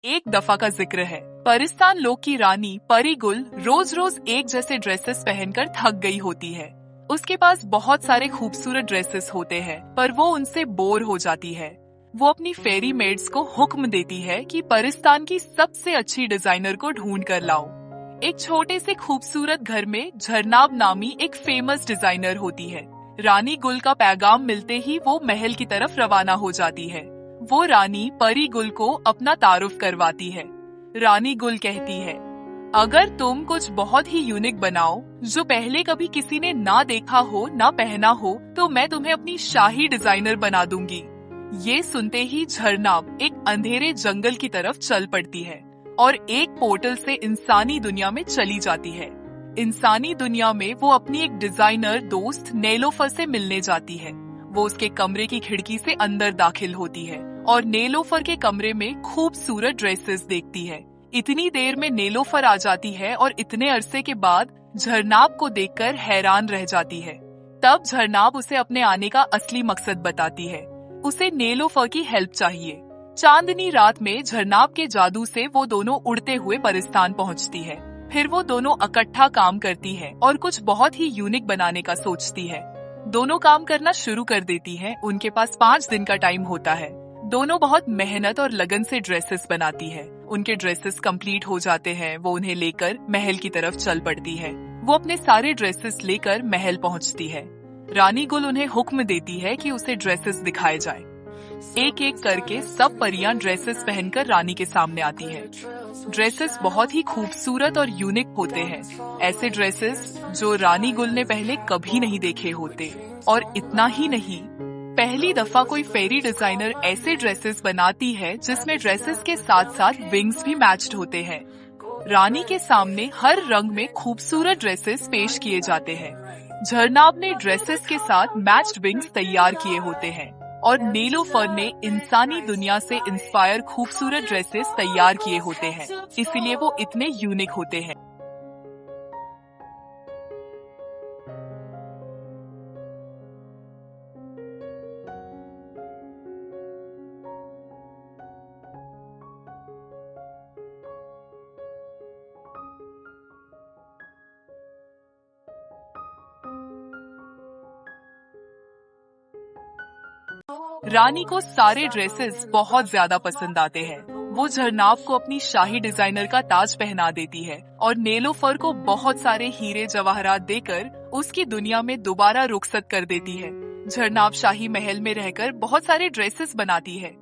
एक दफा का जिक्र है। परिस्तान लोक की रानी परी गुल रोज रोज एक जैसे ड्रेसेस पहनकर थक गई होती है। उसके पास बहुत सारे खूबसूरत ड्रेसेस होते हैं, पर वो उनसे बोर हो जाती है। वो अपनी फेरी मेड्स को हुक्म देती है कि परिस्तान की सबसे अच्छी डिजाइनर को ढूंढ कर लाओ। एक छोटे से खूबसूरत घर में झरनाब नामी एक फेमस डिजाइनर होती है। रानी गुल का पैगाम मिलते ही वो महल की तरफ रवाना हो जाती है। वो रानी परी गुल को अपना तारुफ करवाती है। रानी गुल कहती है, अगर तुम कुछ बहुत ही यूनिक बनाओ जो पहले कभी किसी ने ना देखा हो ना पहना हो, तो मैं तुम्हें अपनी शाही डिजाइनर बना दूंगी। ये सुनते ही झरनाब एक अंधेरे जंगल की तरफ चल पड़ती है और एक पोर्टल से इंसानी दुनिया में चली जाती है। इंसानी दुनिया में वो अपनी एक डिजाइनर दोस्त नेलोफर से मिलने जाती है। वो उसके कमरे की खिड़की से अंदर दाखिल होती है और नेलोफर के कमरे में खूबसूरत ड्रेसेस देखती है। इतनी देर में नेलोफर आ जाती है और इतने अरसे के बाद झरनाब को देखकर हैरान रह जाती है। तब झरनाब उसे अपने आने का असली मकसद बताती है। उसे नेलोफर की हेल्प चाहिए। चांदनी रात में झरनाब के जादू से वो दोनों उड़ते हुए परिस्तान पहुंचती है। फिर वो दोनों इकट्ठा काम करती है और कुछ बहुत ही यूनिक बनाने का सोचती है। दोनों काम करना शुरू कर देती है। उनके पास 5 दिन का टाइम होता है। दोनों बहुत मेहनत और लगन से ड्रेसेस बनाती है। उनके ड्रेसेस कंप्लीट हो जाते हैं। वो उन्हें लेकर महल की तरफ चल पड़ती है। वो अपने सारे ड्रेसेस लेकर महल पहुंचती है। रानी गुल उन्हें हुक्म देती है कि उसे ड्रेसेस दिखाए जाए। एक एक करके सब परियां ड्रेसेस पहनकर रानी के सामने आती है। ड्रेसेस बहुत ही खूबसूरत और यूनिक होते हैं, ऐसे ड्रेसेस जो रानी गुल ने पहले कभी नहीं देखे होते। और इतना ही नहीं, पहली दफा कोई फेरी डिजाइनर ऐसे ड्रेसेस बनाती है जिसमें ड्रेसेस के साथ साथ विंग्स भी मैच्ड होते हैं। रानी के सामने हर रंग में खूबसूरत ड्रेसेस पेश किए जाते हैं। झरनाब ने ड्रेसेस के साथ मैच्ड विंग्स तैयार किए होते हैं और नेलोफर ने इंसानी दुनिया से इंस्पायर खूबसूरत ड्रेसेस तैयार किए होते हैं, इसीलिए वो इतने यूनिक होते हैं। रानी को सारे ड्रेसेस बहुत ज्यादा पसंद आते हैं। वो झरनाब को अपनी शाही डिजाइनर का ताज पहना देती है और नेलोफर को बहुत सारे हीरे जवाहरात देकर उसकी दुनिया में दोबारा रुखसत कर देती है। झरनाब शाही महल में रहकर बहुत सारे ड्रेसेस बनाती है।